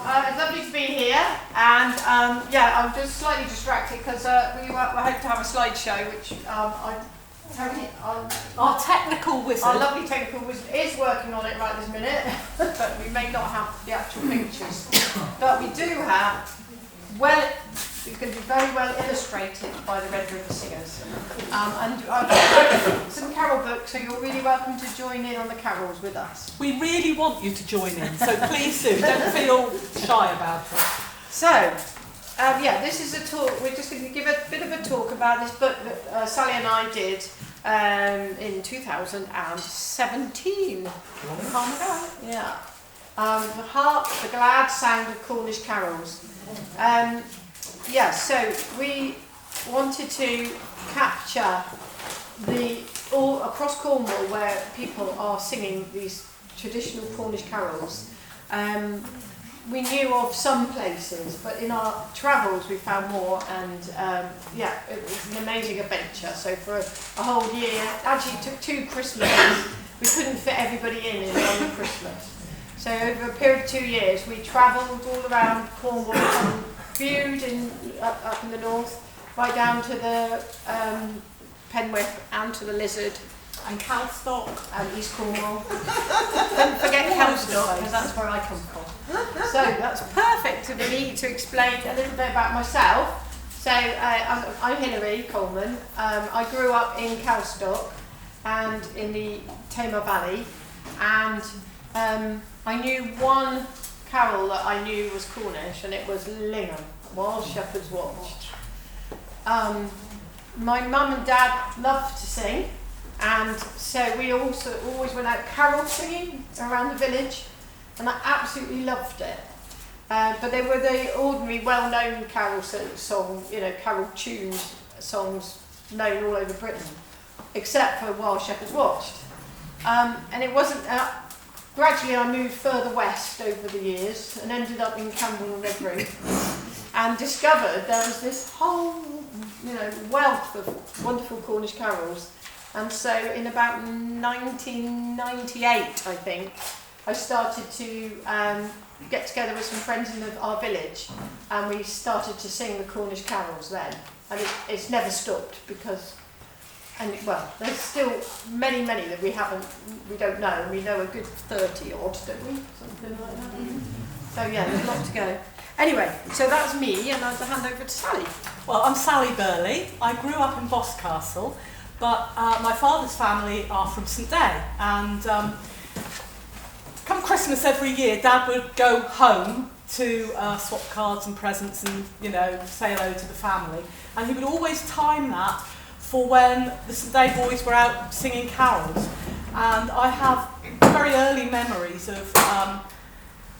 It's lovely to be here, and yeah, I'm just slightly distracted because we hope to have a slideshow, which our technical wizard, our lovely technical wizard, is working on it right this minute, but we may not have the actual pictures. But we do have, it's going to be very well illustrated by the Red River Singers. And I've got some carol books, so you're really welcome to join in on the carols with us. we really want you to join in, so please do, don't feel shy about it. So, yeah, this is a talk. We're just going to give a bit of a talk about this book that Sally and I did in 2017. Long time ago. Yeah. The Hark, the glad sound of Cornish carols. Yeah, so we wanted to capture all across Cornwall where people are singing these traditional Cornish carols. We knew of some places, but in our travels we found more, and yeah, it was an amazing adventure. So for a whole year, actually it took 2 Christmases, we couldn't fit everybody in one Christmas. So over a period of 2 years, we travelled all around Cornwall and viewed up in the north, right down to the Penwith and to the Lizard. And Calstock. And East Cornwall. Don't forget Calstock, because that's where I come from. So that's perfect for me to explain a little bit about myself. So I'm Hilary Coleman. I grew up in Calstock and in the Tamar Valley, and I knew one carol that I knew was Cornish, and it was Lingham, While Shepherds Watched. My mum and dad loved to sing, and so we also always went out carol singing around the village, and I absolutely loved it. But they were the ordinary, well-known carol songs, carol tunes, songs known all over Britain, except for While Shepherds Watched. And it wasn't. Gradually, I moved further west over the years and ended up in Camberwell and Redruth, and discovered there was this whole, wealth of wonderful Cornish carols. And so in about 1998, I think, I started to get together with some friends in our village, and we started to sing the Cornish carols then. And it's never stopped because, there's still many that we don't know, and we know a good 30 odd, don't we? Something like that. So yeah, there's a lot to go. Anyway, so that's me, and I'll hand over to Sally. Well, I'm Sally Burley. I grew up in Boscastle, but my father's family are from St Day, and come Christmas every year, Dad would go home to swap cards and presents and, say hello to the family, and he would always time that for when the St Day boys were out singing carols. And I have very early memories of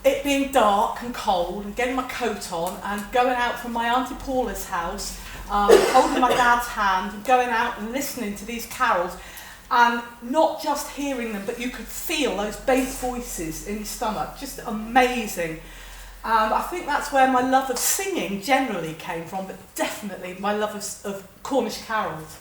it being dark and cold and getting my coat on and going out from my Auntie Paula's house, holding my dad's hand and going out and listening to these carols, and not just hearing them, but you could feel those bass voices in your stomach. Just amazing. I think that's where my love of singing generally came from, but definitely my love of Cornish carols.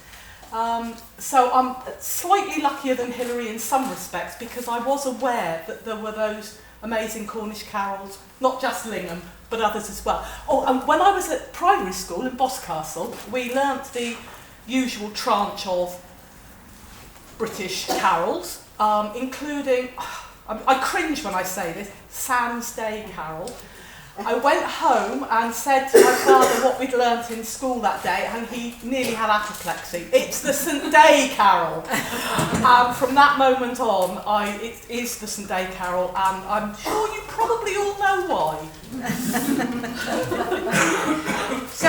So I'm slightly luckier than Hilary in some respects, because I was aware that there were those amazing Cornish carols, not just Lingham, but others as well. Oh, and when I was at primary school in Boscastle, we learnt the usual tranche of British carols, including, I cringe when I say this, Sam's Day Carol. I went home and said to my father what we'd learnt in school that day, and he nearly had apoplexy. It's the St Day Carol. From that moment on, it is the St Day Carol, and I'm sure you probably all know why. So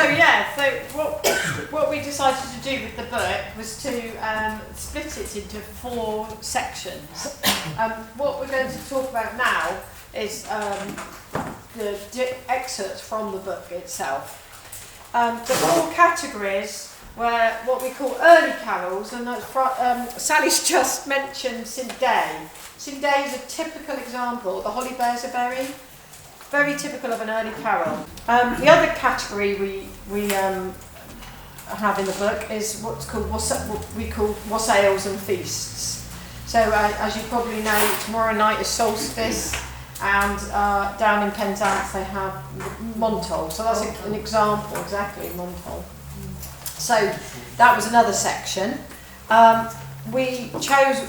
what we decided to do with the book was to split it into 4 sections. What we're going to talk about now is the excerpts from the book itself. The 4 categories were what we call early carols, and that's Sally's just mentioned St Day. St Day is a typical example. The holly bears a berry, very typical of an early carol. The other category we have in the book is what's called what we call wassails and feasts. So as you probably know, tomorrow night is solstice, and down in Penzance they have Montol. So that's an example, exactly, Montol. So that was another section. We chose,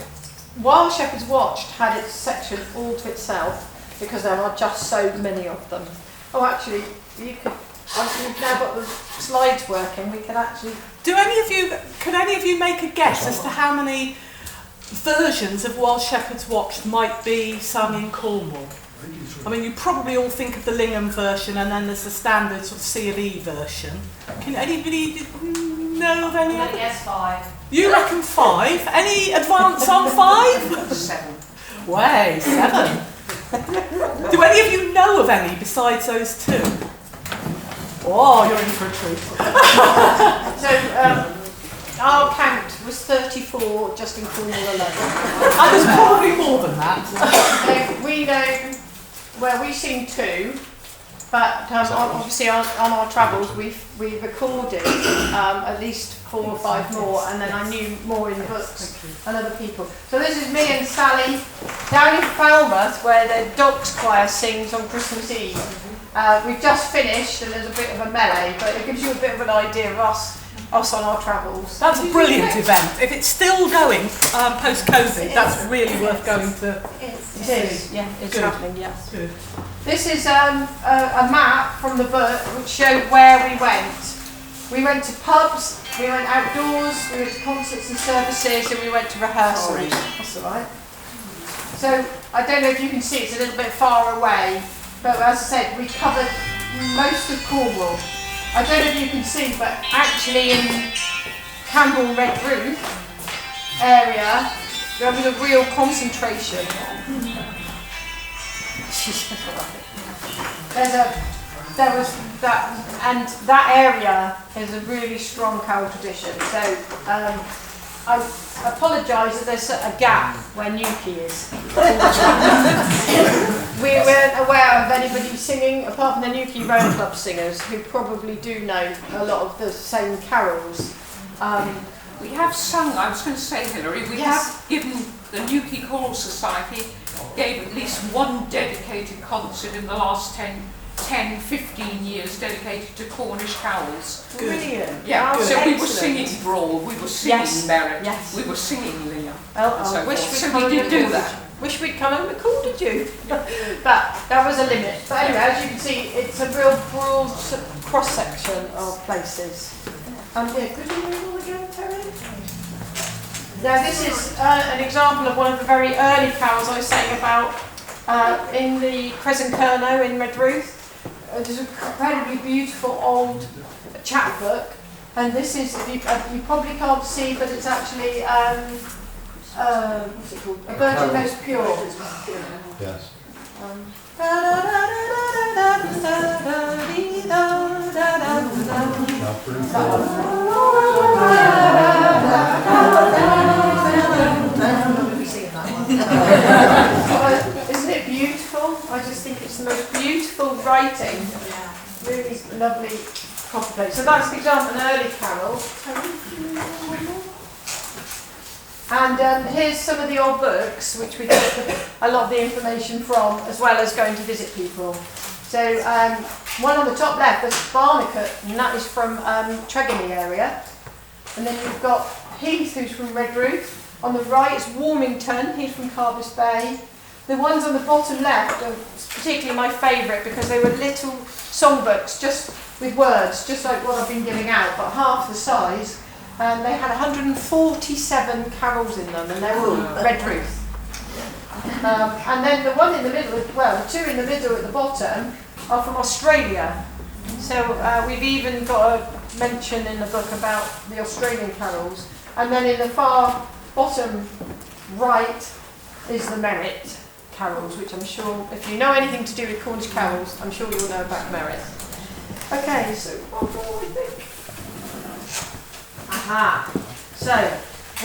while Shepherd's Watch had its section all to itself, because there are just so many of them. Oh, actually, you could, once we've now got the slides working, we can actually... Could any of you make a guess as to how many versions of While Shepherd's Watch might be sung in Cornwall? I mean, you probably all think of the Lingham version, and then there's the standard sort of C of E version. Can anybody know of any other? Yes, 5. You reckon 5? Any advance on 5? 7. Way, 7. Do any of you know of any besides those 2? Oh, you're in for a treat. So our count was 34 just in Cornwall alone. And there's probably more than that. So we know, well, we've seen 2, but obviously on our travels we recorded at least 4 or 5 more, and then I knew more in the books and other people. So this is me and Sally down in Falmouth, where the Dogs Choir sings on Christmas Eve. We've just finished, and there's a bit of a melee, but it gives you a bit of an idea of us on our travels. That's a brilliant event. If it's still going post-COVID, that's really worth going to. It is, yeah, it's Good. happening, yeah. Good. This is a map from the book which showed where we went. We went to pubs, we went outdoors, we went to concerts and services, and we went to rehearsals. That's all right. So I don't know if you can see, it's a little bit far away, but as I said, we covered most of Cornwall. I don't know if you can see, but actually in Campbell Redruth area, there was a real concentration. There was that, and that area is a really strong cow tradition. So I apologise that there's a gap where Newquay is. We weren't aware of anybody singing, apart from the Newquay Road Club singers, who probably do know a lot of the same carols. We have sung, I was going to say, Hilary, we have given the Newquay Choral Society gave at least one dedicated concert in the last 10, 15 years dedicated to Cornish carols. Brilliant. Yeah, Oh, so we were excellent. singing Brawl, we were singing Merritt, Yes. we were singing Lingham. Oh, and so wish forth. we'd So come we and did do recorded that. Wish we'd come and recorded you. But there was a limit. But anyway, as you can see, it's a real broad cross-section of places. Yeah, could you move on again, Terry? Now this is an example of one of the very early carols I was saying about in the Crescent Kerno in Redruth. There's an incredibly beautiful old chapbook, and this is, you probably can't see, but it's actually, what's it called? A Virgin Most Pure. Yes. Isn't it beautiful? I just think it's the most beautiful writing. Really lovely copy plate. So that's the example, an early carol. And here's some of the old books, which we get a lot of the information from, as well as going to visit people. So one on the top left, there's Barnacle, and that is from Tregony area. And then you've got Heath, who's from Redruth. On the right is Warmington, he's from Carbis Bay. The ones on the bottom left are particularly my favourite because they were little songbooks just with words, just like what I've been giving out, but half the size. And they had 147 carols in them, and they were all Redruth. And then the one in the middle, well, the two in the middle at the bottom are from Australia. So we've even got a mention in the book about the Australian carols. And then in the far bottom right is the Merritt carols, which I'm sure, if you know anything to do with Cornish carols, I'm sure you'll know about Merritt. Okay, so what more we think? Aha! So,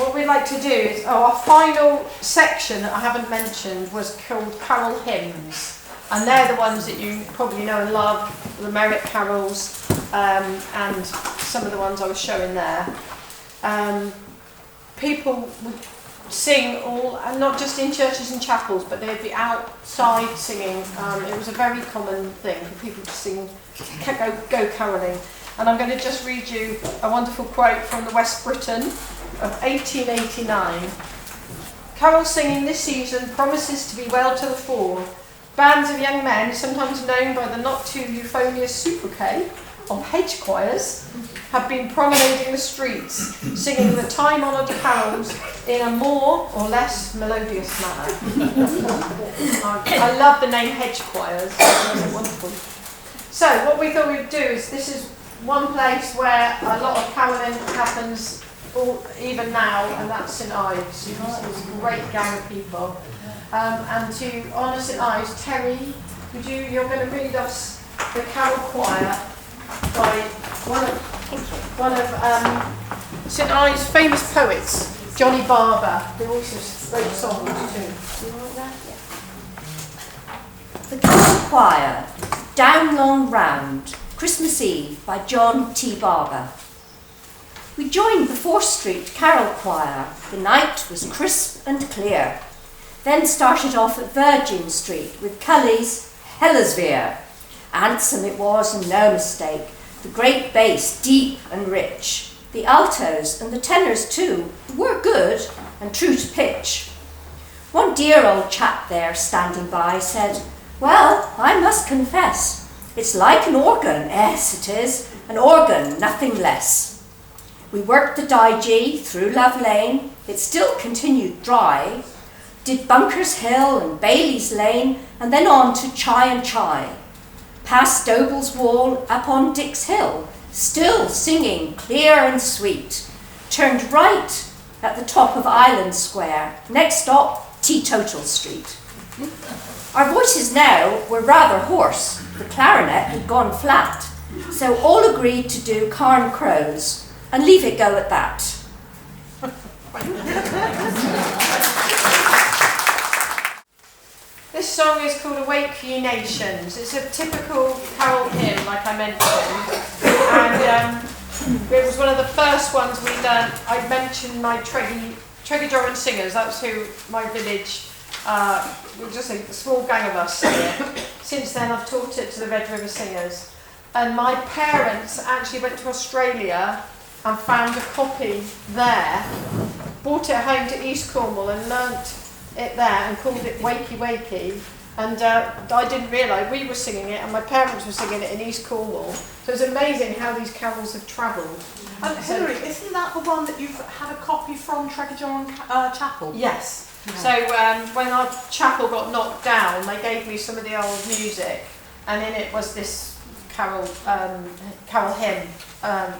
what we'd like to do is, our final section that I haven't mentioned was called Carol Hymns. And they're the ones that you probably know and love, the Merritt carols, and some of the ones I was showing there. People sing all, and not just in churches and chapels, but they'd be outside singing. It was a very common thing for people to sing, go carolling. And I'm going to just read you a wonderful quote from the West Briton of 1889. Carol singing this season promises to be well to the fore. Bands of young men, sometimes known by the not too euphonious sobriquet of hedge choirs, have been promenading the streets, singing the time-honoured carols in a more or less melodious manner. I love the name hedge choirs. It's wonderful. So what we thought we'd do is, this is one place where a lot of caroling happens even now, and that's St Ives. It's a great gang of people. And to honour St Ives, Terry, you're going to read us the carol choir by one of St Ives' famous poets, Johnny Barber, who also wrote songs too. You like that? Yeah. The Carol Choir, Down Long Round, Christmas Eve by John T. Barber. We joined the 4th Street Carol Choir. The night was crisp and clear. Then started off at Virgin Street with Cully's Hellasveer. Handsome it was, and no mistake. The great bass, deep and rich. The altos and the tenors too were good and true to pitch. One dear old chap there standing by said, "Well, I must confess, it's like an organ, yes it is, an organ, nothing less." We worked the Digi through Love Lane, it still continued dry, did Bunkers Hill and Bailey's Lane, and then on to Chye and Chye. Past Doble's Wall, up on Dick's Hill, still singing clear and sweet. Turned right at the top of Island Square, next stop, Teetotal Street. Our voices now were rather hoarse, the clarinet had gone flat, so all agreed to do Carn Crows, and leave it go at that. This song is called Awake Ye Nations. It's a typical carol hymn, like I mentioned, and it was one of the first ones we done. I mentioned my Tregadoran singers. That's who my village, we're just a small gang of us here. Since then I've taught it to the Red River Singers, and my parents actually went to Australia and found a copy there, brought it home to East Cornwall and learnt it there and called it Wakey Wakey, and I didn't realise we were singing it and my parents were singing it in East Cornwall, so it's amazing how these carols have travelled. Hilary, isn't that the one that you've had a copy from Tregadoran Chapel? Yes. Yeah. So when our chapel got knocked down, they gave me some of the old music, and in it was this carol hymn,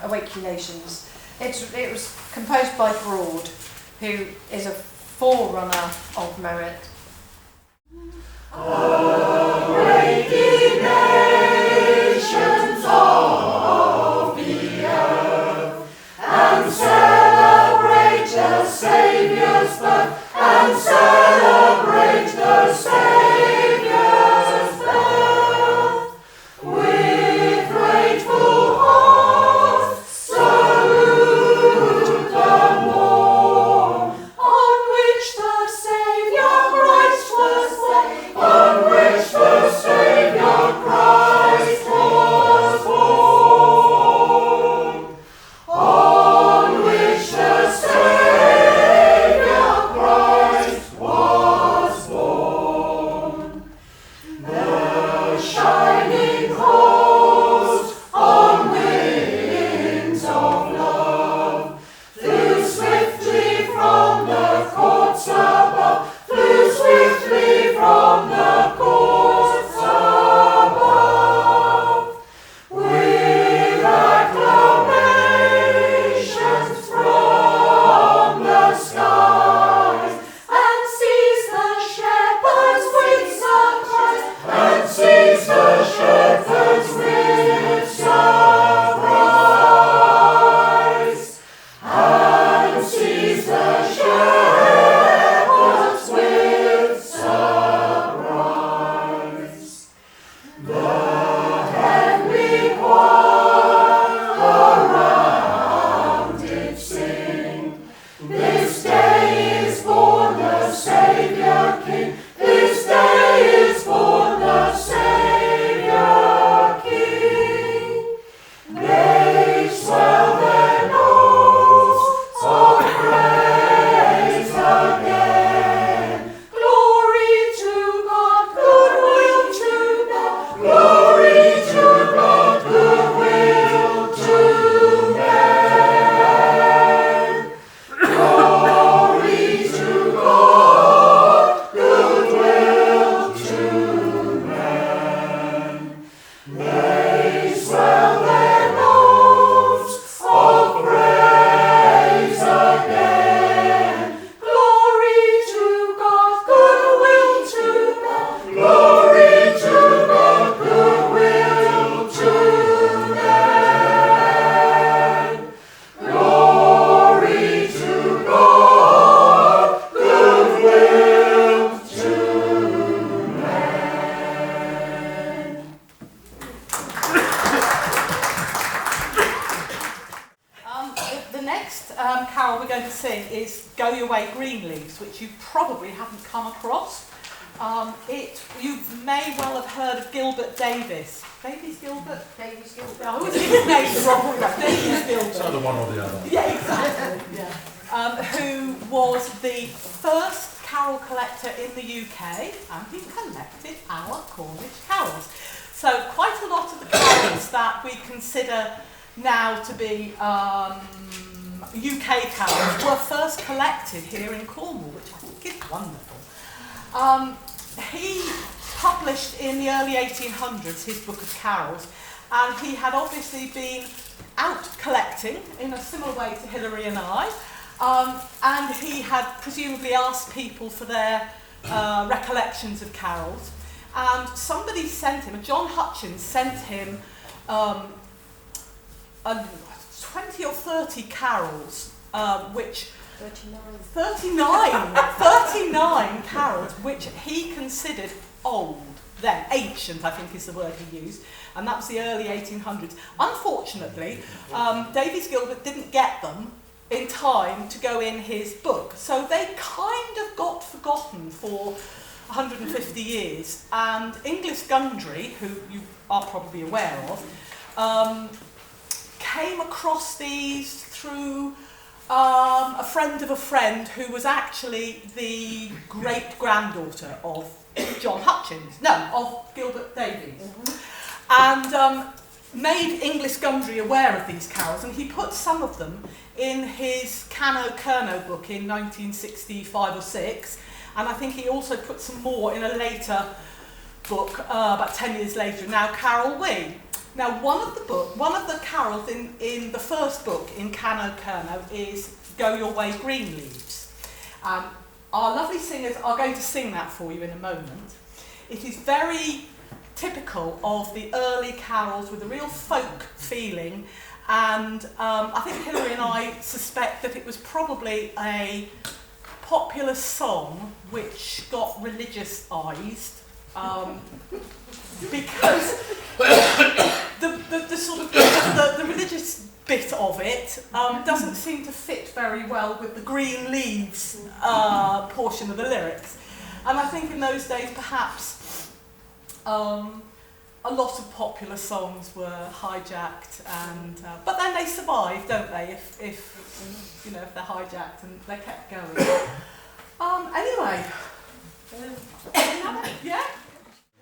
Awake Ye Nations. It was composed by Broad, who is a forerunner of merit. Awake ye nations of the earth, and celebrate the Saviour's birth, and celebrate the Saviour's birth. With grateful hearts, salute the morn on which the Saviour Christ was born, on which the Saviour Christ was born, on which the Saviour Christ was born. The shining host on wings of love flew swiftly from the courts above, flew swiftly from the courts above, with acclamations from the skies, and seized the shepherds with surprise, and seized the carol we're going to sing is Go Your Way Green Leaves, which you probably haven't come across. You may well have heard of Gilbert Davis. Davies Gilbert? Davies Gilbert. I always get his name wrong. Davies Gilbert. It's either one or the other. Yeah, exactly. Yeah. Who was the first carol collector in the UK, and he collected our Cornish carols. So quite a lot of the carols that we consider now to be UK carols were first collected here in Cornwall, which I think is wonderful. He published in the early 1800s his book of carols, and he had obviously been out collecting in a similar way to Hilary and I, and he had presumably asked people for their recollections of carols, and somebody sent him, John Hutchins sent him 20 or 30 carols, which 39 carols, which he considered old, then ancient, I think is the word he used, and that was the early 1800s. Unfortunately, Davies Gilbert didn't get them in time to go in his book, so they kind of got forgotten for 150 years, and English Gundry, who you are probably aware of, came across these through a friend of a friend who was actually the great-granddaughter of John Hutchins, of Gilbert Davies, and made English Gundry aware of these carols, and he put some of them in his Cano Kerno book in 1965 or 6, and I think he also put some more in a later book, about 10 years later, Now Carol We. Now, one of the carols in the first book in Cano Kerno is Go Your Way Green Leaves. Our lovely singers are going to sing that for you in a moment. It is very typical of the early carols with a real folk feeling, and I think Hilary and I suspect that it was probably a popular song which got religiousized, because the sort of the religious bit of it doesn't seem to fit very well with the green leaves portion of the lyrics, and I think in those days perhaps a lot of popular songs were hijacked, and but then they survive, don't they? If you know, if they're hijacked, and they kept going. Anyway, yeah.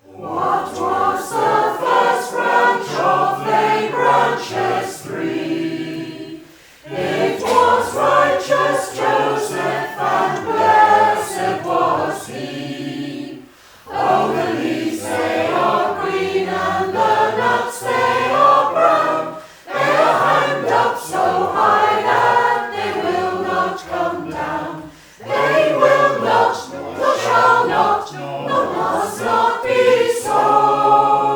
What was the first branch of the branches three? It was righteous Joseph, and blessed was he. Oh, the leaves they are green, and the nuts they are brown. They are hanged up so high that they will not come down. They will not, nor shall not, nor must not be so.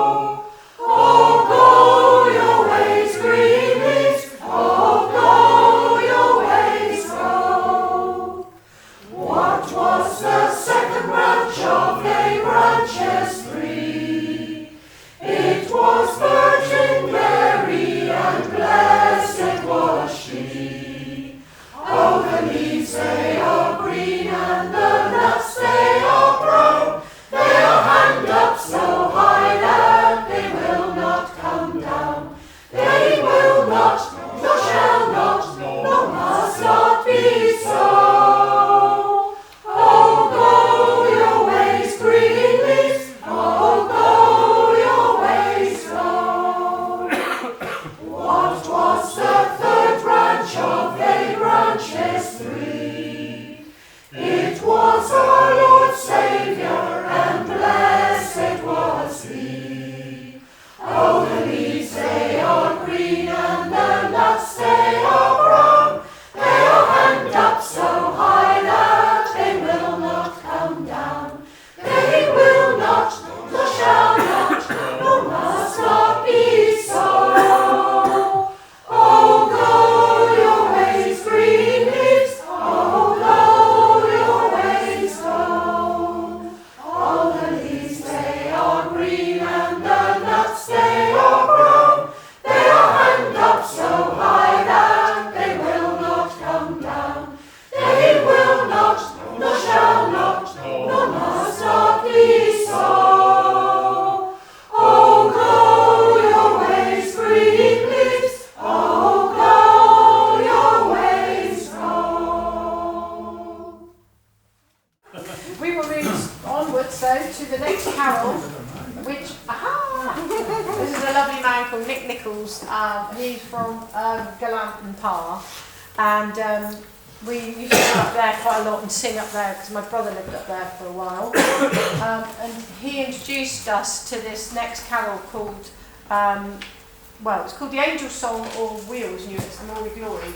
called Nick Nichols. He's from Gallanton Parr, and we used to go up there quite a lot and sing up there because my brother lived up there for a while. And he introduced us to this next carol called, it's called The Angel's Song or Wheels, and it's the Glory Glory.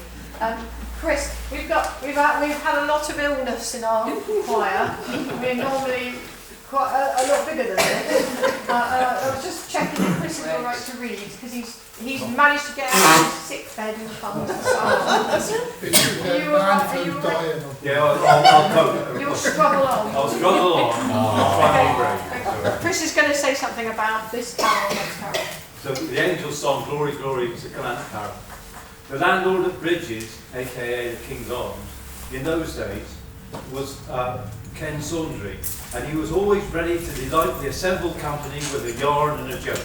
Chris, we've had a lot of illness in our choir. We're normally quite a lot bigger than this. I was just checking if Chris is all right to read because he's managed to get out of his sick bed and come to Are you all right? Yeah, I'll cope. You'll struggle on. I'll struggle on. Okay. Chris is going to say something about this carol, next carol. So the Angel's Song, Glory, Glory, is a Gallant carol. The landlord of Bridges, aka the King's Arms, in those days was Ken Saundry, and he was always ready to delight the assembled company with a yarn and a joke.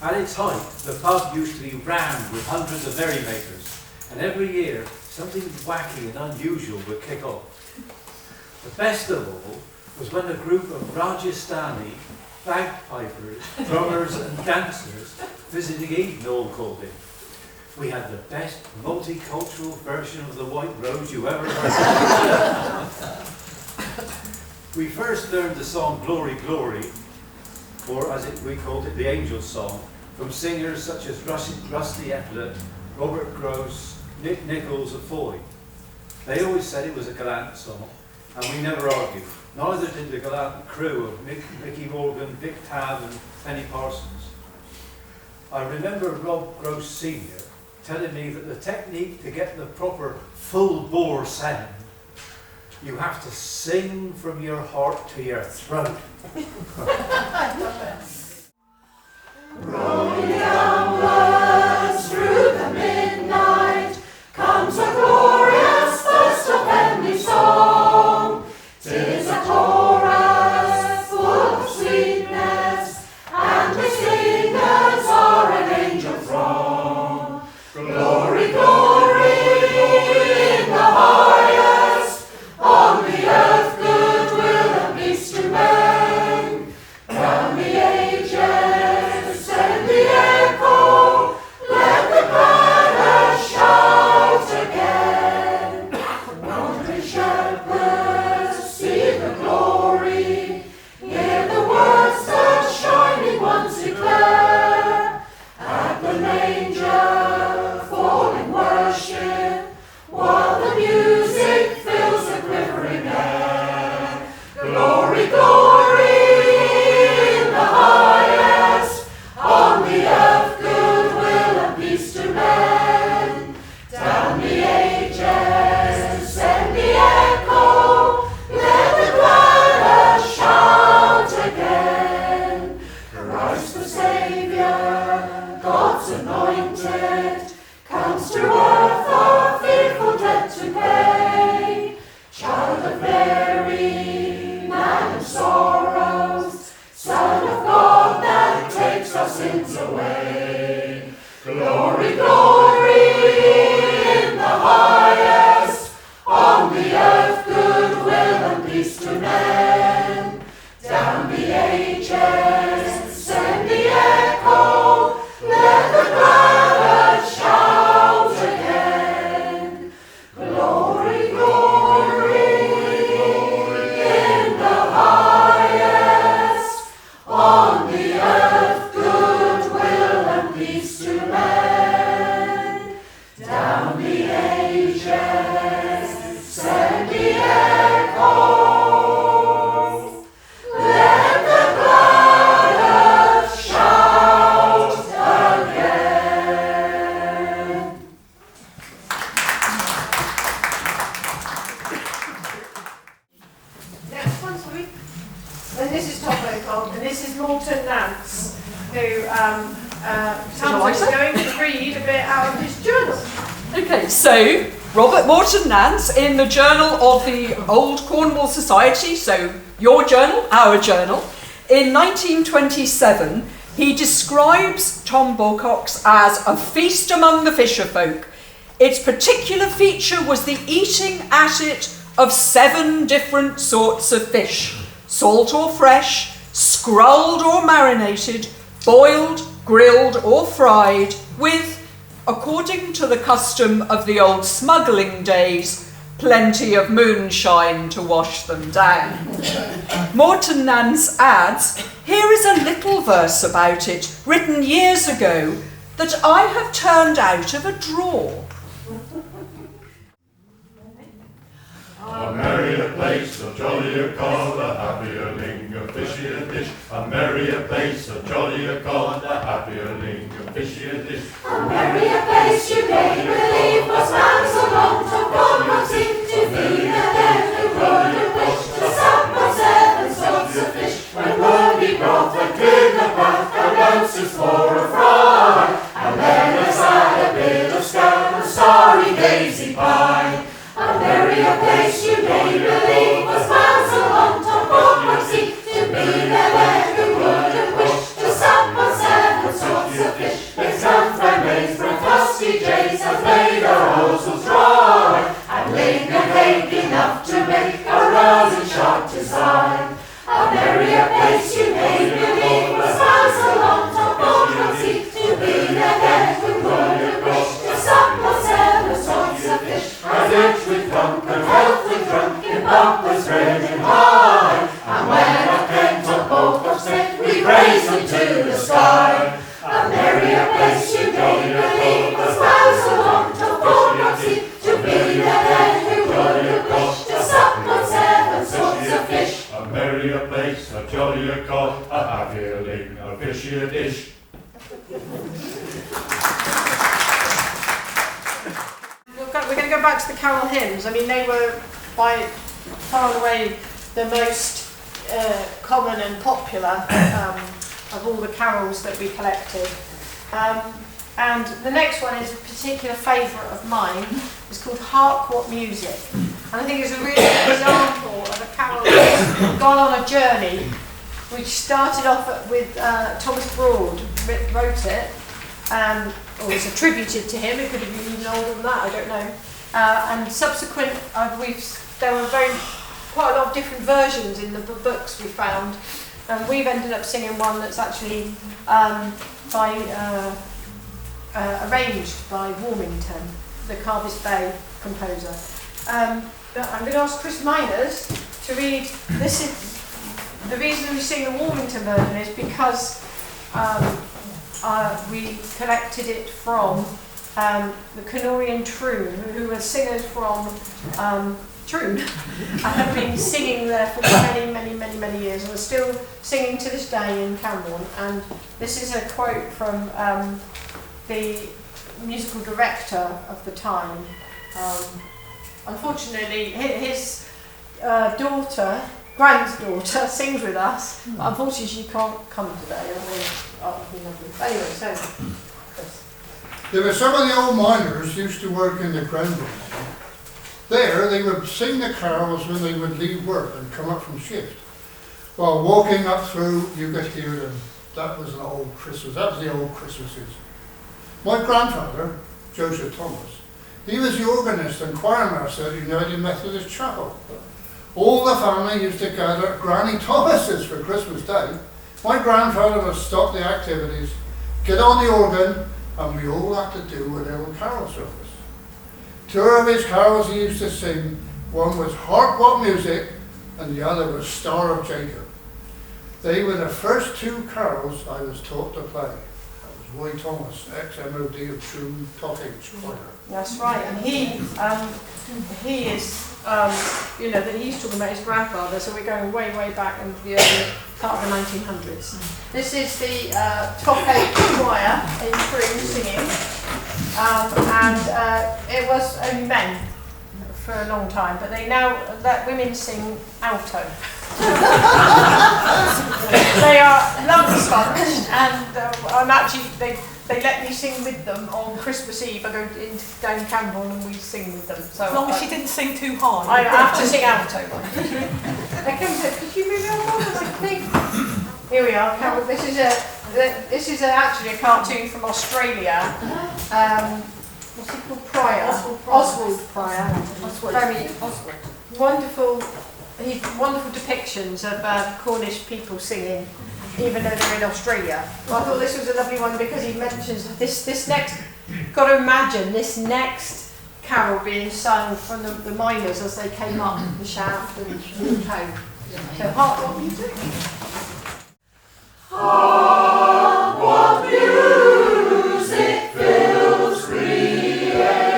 At its height, the pub used to be rammed with hundreds of merrymakers, and every year something wacky and unusual would kick off. The best of all was when a group of Rajasthani bagpipers, drummers and dancers visiting Eden all called it. We had the best multicultural version of the White Rose you ever heard. We first learned the song Glory, Glory, or as we called it, the Angel's Song, from singers such as Rusty Epplett, Robert Gross, Nick Nichols of Foy. They always said it was a Gallant song, and we never argued. Neither did the Gallant crew of Mickey Morgan, Vic Tabb and Penny Parsons. I remember Rob Gross Sr. telling me that the technique to get the proper full bore sound, you have to sing from your heart to your throat. Rolling downwards through the midnight comes a glorious burst of heavenly song. 'Tis a chorus full of sweetness, and the singers are an angel throng. Glory, glory in the highest, on the earth goodwill and peace to men. Down the ages send the echo, let the choir shout again. Wandering shepherds see the glory, hear the words that shining ones declare. At the manger fall in worship, while the music fills the quivering air. Glory, glory in the highest, on the earth goodwill and peace to men. Down the ages send the echo, let the choir shout again. Christ the Saviour, God's anointed, comes to earth our fearful debt to pay. Child of Mary, man of sorrows, Son of God that takes our sins away. Glory, glory in the highest, on the earth goodwill and peace to men. Down the ages send the echo, let the choir shout again. Glory, glory in the highest, on the earth goodwill and peace to men. Down the ages send the echo, let the choir shout again. Next one, sorry. And this is Tom O'Connell, and this is Morton Nance, who Tom is going to read a bit out of his journal. Okay, so Robert Morton Nance in the Journal of the Old Cornwall Society, so your journal, our journal, in 1927, he describes Tom Bocox as a feast among the fisherfolk. Its particular feature was the eating at it of 7 different sorts of fish, salt or fresh, scrolled or marinated, boiled, grilled or fried, with, according to the custom of the old smuggling days, plenty of moonshine to wash them down. Morton Nance adds, here is a little verse about it, written years ago, that I have turned out of a drawer. A merrier place, a jollier call, a happier ling, a fishier dish. A merrier place, a jollier call, a happier ling, a fishier dish. A merrier place, you may believe, was man so long to Cornish to feed and then to run a wish, to sup on 7 sorts of fish. When Burley brought the king a bath, and ounces for a fry, and then let's add a bit of scab and sorry daisy pie. A merrier place, you may believe, was man so long to Cornish to be there then who would wish, to sup on 7 sorts of fish. It's unfriend maids, lusty jays, have made our hosels dry, and ling and hake enough to make a rousing sharp design. A merrier place, you may believe, was man so long to Cornish to be there then who would wish, to sup on 7 sorts of fish. And rich with plump and health with drunk, in bumpers reigning high, and when a pent of both of set, we raise them to the sky. A merrier place, you may believe, was man so long to Cornish to be there then who would wish, to sup on 7 sorts of fish. A merrier place, a jollier call, a happier ling, a fishier dish. We're going to go back to the carol hymns. I mean, they were by far and away the most common and popular of all the carols that we collected. And the next one is a particular favourite of mine. It's called Hark, What Music. And I think it's a really good example of a carol that's gone on a journey, which started off with Thomas Broad wrote it, or it's attributed to him. It could have been even older than that, I don't know. And subsequent, there were quite a lot of different versions in the books we found. And we've ended up singing one that's actually arranged by Warmington, the Carvis Bay composer. But I'm going to ask Chris Miners to read. This is the reason we sing the Warmington version is because we collected it from the Canorian Troon, who were singers from Troon, and have been singing there for many years, and are still singing to this day in Camborne. And this is a quote from the musical director of the time. Unfortunately, his granddaughter sings with us, but unfortunately she can't come today. Anyway, so Chris. There were some of the old miners used to work in the Grenville. There they would sing the carols when they would leave work and come up from shift. While walking up through, you could hear them. That was an old Christmas. That was the old Christmases. My grandfather, Joseph Thomas, he was the organist and choirmaster at United Methodist Chapel. All the family used to gather at Granny Thomas's for Christmas Day. My grandfather would stop the activities, get on the organ, and we all had to do a little carol service. Two of his carols he used to sing. One was Hark, What Music, and the other was Star of Jacob. They were the first two carols I was taught to play. That was Roy Thomas, ex-MOD of Troon Cottage Choir. That's right, and he is, he's talking about his grandfather, so we're going way back into the early part of the 1900s. This is the top 8 choir in Troon singing, and it was only men for a long time, but they now let women sing alto. They are lovely sponge, and I'm actually they let me sing with them on Christmas Eve. I go down Camborne and we sing with them. So as long as she didn't sing too high. I have to sing alto. Could you move on? That's a thing. Here we are. Carol. This is actually a cartoon from Australia. What's it called? Pryor. Oswald Pryor. Very wonderful depictions of Cornish people singing. even though they're in Australia. Well, I thought this was a lovely one because he mentions this next, got to imagine this next carol being sung from the miners as they came up the shaft and walked home. So Hark, what music? Hark, what music fills creation,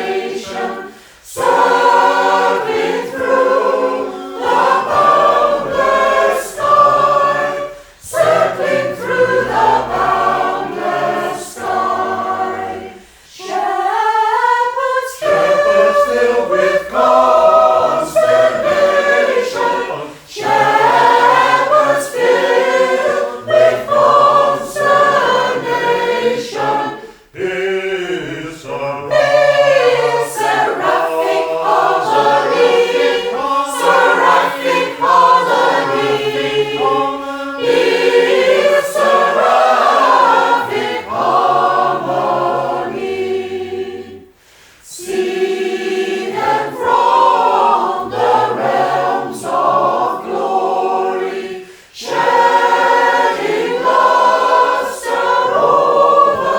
circling through the boundless sky, circling through the boundless sky. Shepherds filled with consternation, shepherds filled with consternation. It's seraphic harmony, seraphic harmony. It's seraphic harmony. See them from the realms of glory, shedding lustre o'er the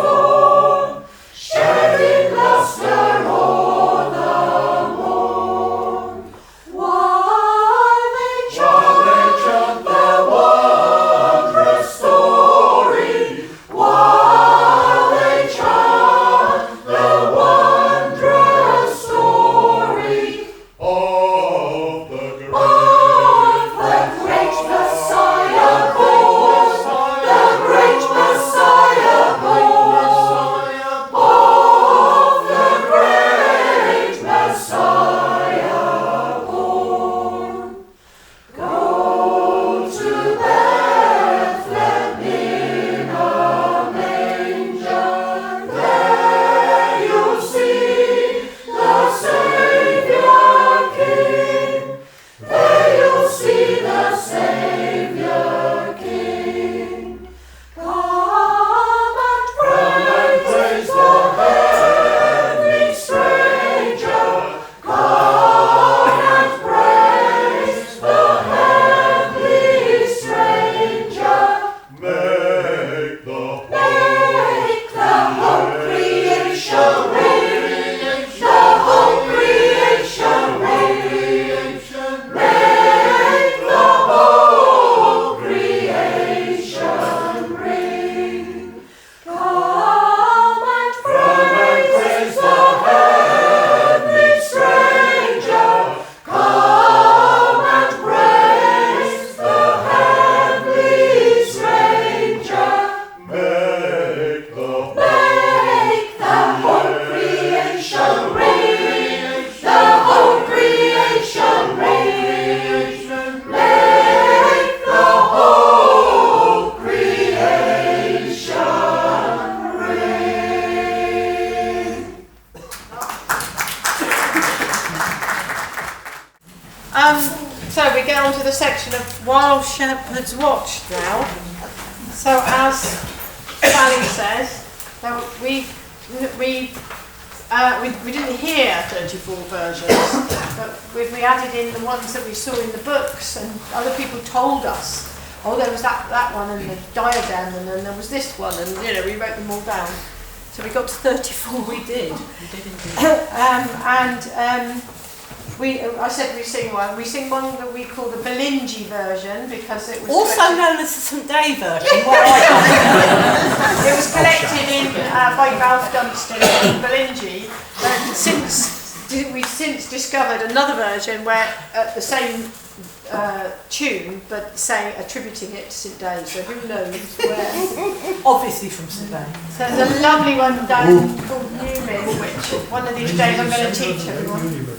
morn, shedding lustre o'er the morn. While they chant the wondrous story, while they chant the wondrous story of the great Messiah born, the great Messiah born, of the great Messiah born. Go to Bethlehem in a manger, there you'll see the Savior King. There you'll see the Savior King. Come and praise the heavenly stranger. Come and praise the heavenly stranger. Make the whole creation ring. The whole creation ring. Make the whole creation ring. Come and praise the heavenly stranger. Come and praise the heavenly stranger. Make the whole creation ring. The whole creation ring. Make the whole creation ring. So we get on to the section of While Shepherds Watched now. So as Sally says, now we didn't hear 34 versions, but we added in the ones that we saw in the books, and other people told us, oh, there was that one and the diadem, and then there was this one, and we wrote them all down. So we got to 34. We did indeed. I said we sing one. We sing one that we call the Belingi version because it was Also known as the St Day version. What I it was collected in by Ralph Dunstan in Belingi. We've since discovered another version where the same tune, but attributing it to St Day. So who knows where? Obviously from St Day. So there's a lovely one down called Newquay, which one of these days I'm going to teach everyone.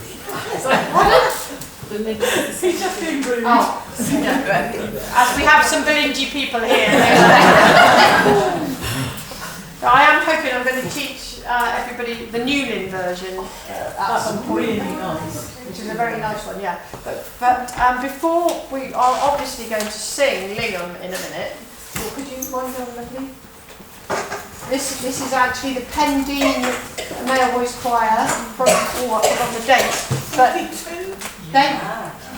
He's just being rude. Oh, as we have some Belingi people here. I am hoping I'm going to teach everybody the Newlyn version at some point. Really nice. Which is a very nice one, yeah. But before we are obviously going to sing Lingham in a minute, could you wind on lovely? This is actually the Pendine Male Voice Choir from the date. But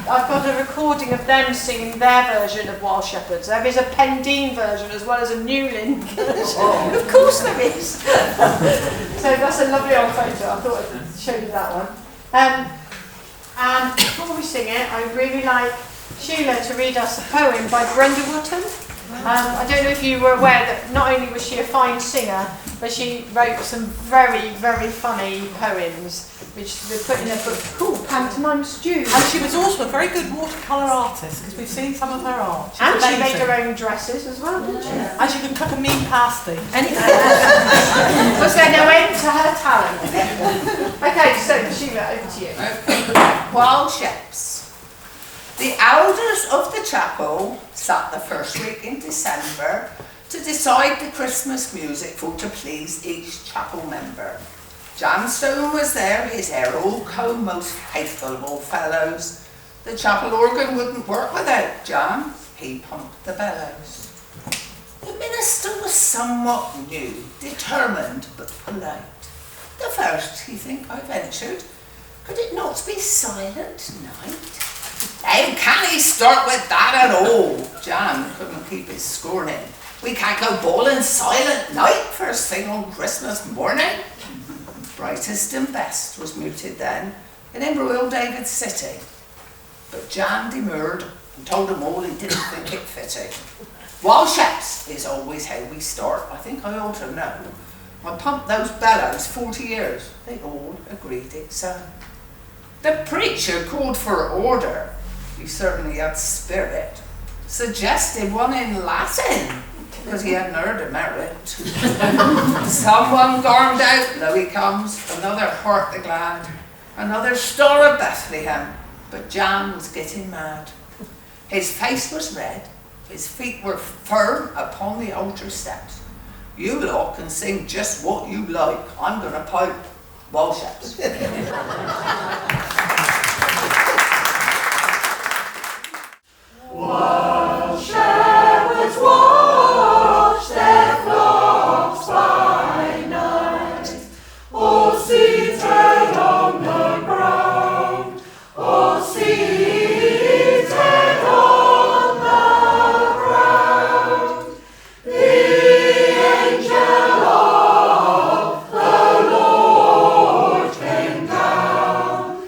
I've got a recording of them singing their version of Wild Shepherds. There is a Pendine version as well as a Newlyn version. Of course there is. So that's a lovely old photo. I thought I'd show you that one. And before we sing it, I'd really like Sheila to read us a poem by Brenda Wootton. I don't know if you were aware that not only was she a fine singer, but she wrote some very, very funny poems, which were put in a book called Pantomime Stew. And she was also a very good watercolour artist, because we've seen some of her art. She's And she amazing. made her own dresses as well, didn't she? And she could cook a mean pasty. Was there no end to her talent? Okay, so Sheila, over to you. Wild Sheps. The elders of the chapel sat the first week in December to decide the Christmas music for to please each chapel member. Jan Stone was there, his hair all combed, most faithful of all fellows. The chapel organ wouldn't work without Jan, he pumped the bellows. The minister was somewhat new, determined but polite. The first, he think, I ventured, could it not be Silent Night? How can he start with that at all? Jan couldn't keep his scorning. We can't go bawling Silent Night first thing on Christmas morning. Brightest and best was mooted then in Royal David City. But Jan demurred and told them all he didn't think it fitting. Wild Sheps is always how we start. I think I ought to know. I pumped those bellows 40 years. They all agreed it so. The preacher called for order. He certainly had spirit. Suggested one in Latin, because he hadn't heard of merit. Someone garmed out, lo he comes, another Hark the Glad, another Star of Bethlehem, but Jan was getting mad. His face was red, his feet were firm upon the altar steps. You lot can sing just what you like, I'm going to pipe Wild Sheps. Wild shepherds watch their flocks by night, all seated on the ground, all seated on the ground. The angel of the Lord came down,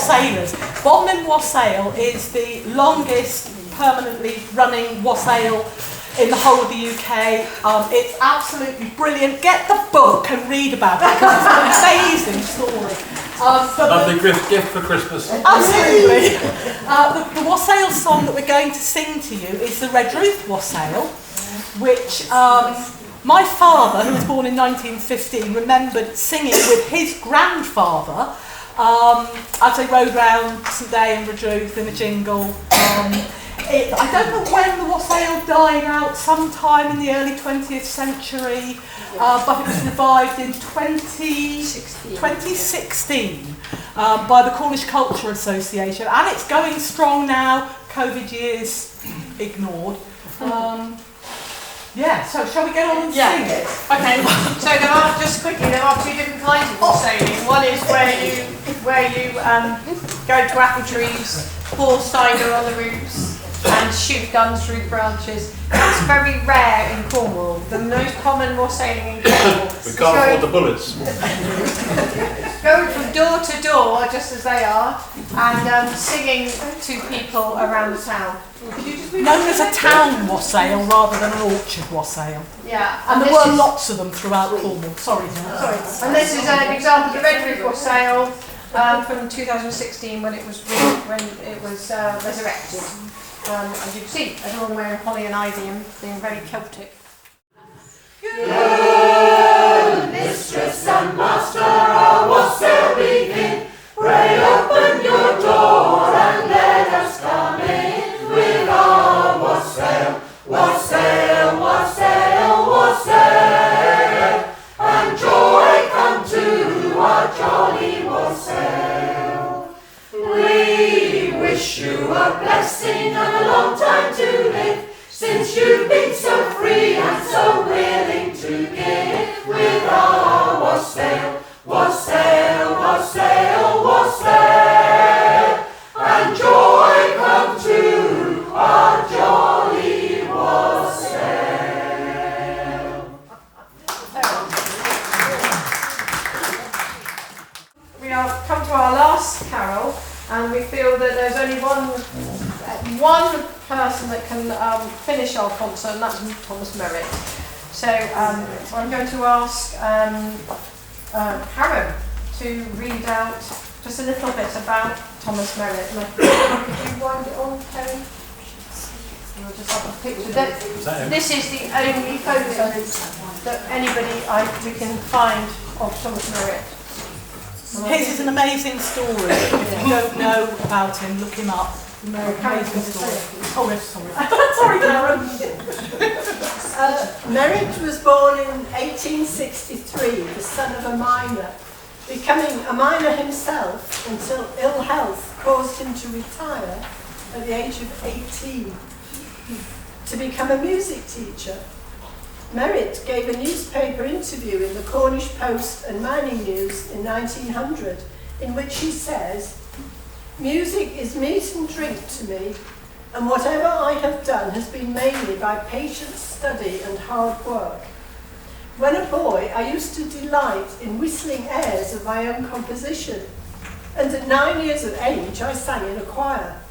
wassailers. Bodmin Wassail is the longest permanently running wassail in the whole of the UK. It's absolutely brilliant. Get the book and read about it because it's an amazing story. Lovely gift for Christmas. Absolutely. The wassail song that we're going to sing to you is the Red Roof Wassail, which my father, who was born in 1915, remembered singing with his grandfather as they rode round St Day and Redruth in a jingle. I don't know when the wassail died out, sometime in the early 20th century, but it was revived in 2016 by the Cornish Culture Association, and it's going strong now, COVID years ignored. So shall we get on and sing it? Okay, so there are, just quickly, there are two different kinds of wassailing. One is where you go to apple trees, pour cider on the roofs, and shoot guns through the branches. That's very rare in Cornwall. The most common wassailing in Cornwall We can't afford the bullets. going from door to door, just as they are, and singing to people around the town. Known as a town wassail rather than an orchard wassail. Yeah, And there were lots of them throughout Cornwall. Sorry. And this is an example of the Red Roof Wassail from 2016 when it was resurrected. As you can see, everyone wearing holly and ivy and being very Celtic. Good mistress and master, our wassail begin. Pray open your door and let us come in with our wassail, wassail, wassail, wassail, and joy come to our jolly wassail. We wish you a blessing and a long time to live, since you've been so free and so willing to give with our wassail, wassail, wassail, wassail, and joy come to our jolly wassail. We have come to our last carol, and we feel that there's only one person that can finish our concert, and that's Thomas Merritt. So I'm going to ask Karen to read out just a little bit about Thomas Merritt. Could you wind it on, Karen? We'll just have a picture. This is the only photo that we can find of Thomas Merritt. His is an amazing story. If you don't know about him, look him up. Amazing story. Oh, yes, sorry. Sorry, Karen. Merritt was born in 1863, the son of a miner, becoming a miner himself until ill health caused him to retire at the age of 18 to become a music teacher. Merritt gave a newspaper interview in the Cornish Post and Mining News in 1900, in which he says, "Music is meat and drink to me, and whatever I have done has been mainly by patient study and hard work. When a boy, I used to delight in whistling airs of my own composition, and at 9 years of age I sang in a choir.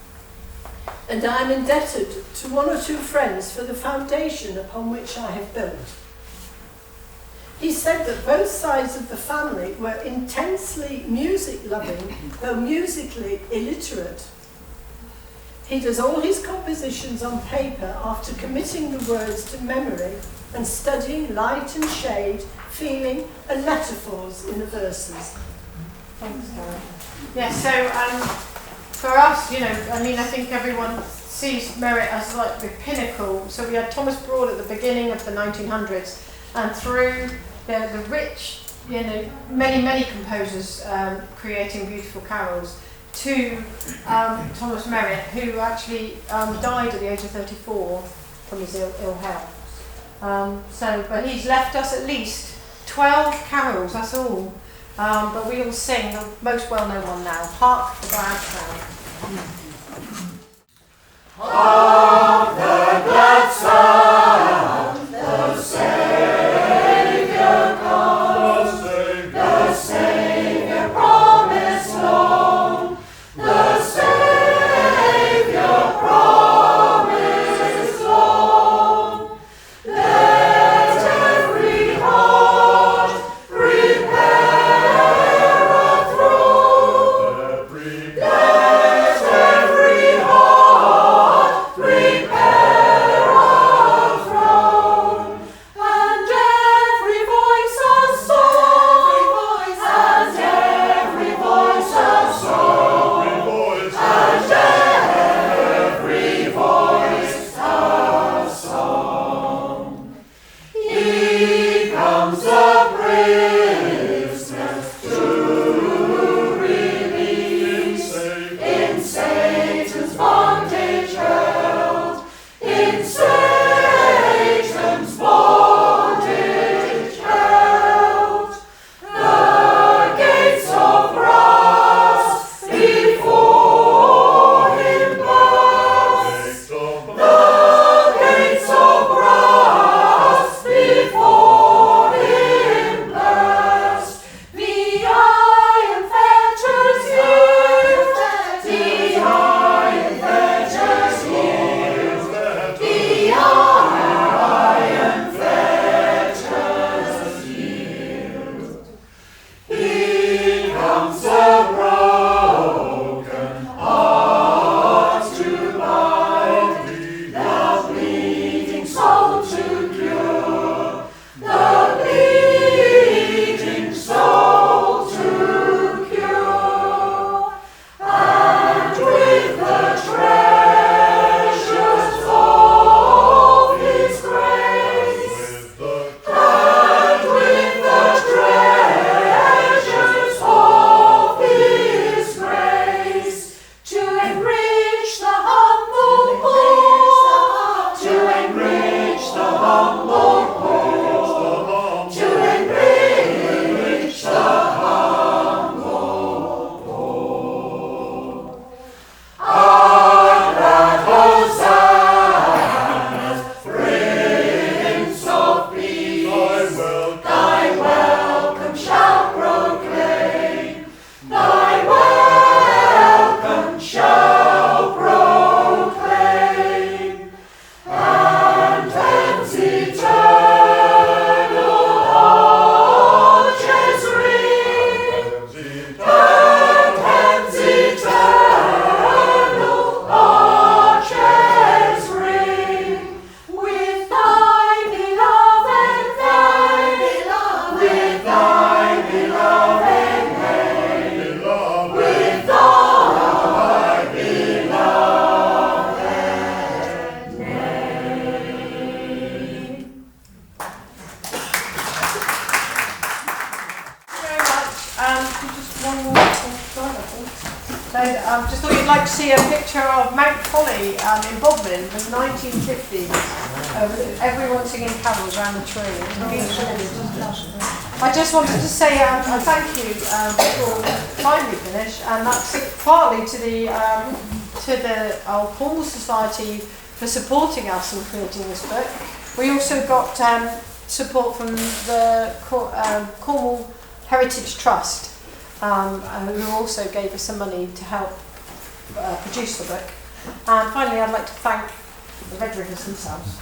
And I am indebted to one or two friends for the foundation upon which I have built." He said that both sides of the family were intensely music-loving, though musically illiterate. He does all his compositions on paper after committing the words to memory and studying light and shade, feeling and metaphors in the verses. Thanks, Karen. Yeah, so for us, I think everyone sees Merritt as like the pinnacle. So we had Thomas Broad at the beginning of the 1900s, and through the rich, many composers creating beautiful carols, to Thomas Merritt, who actually died at the age of 34 from his ill health. But he's left us at least 12 carols, that's all. But we will sing the most well-known one now, Hark the Glad Sound. Hark the glad sound, the Saviour comes, the Saviour promised long, you'd like to see a picture of Mount Folly in Bodmin in the 1950s, everyone singing carols around the tree. It was a beautiful image. I just wanted to say a thank you before finally finish, and that's partly to the Old Cornwall Society for supporting us in creating this book. We also got support from the Cornwall Heritage Trust, who also gave us some money to help produce the book. And finally, I'd like to thank the Red Rivers themselves.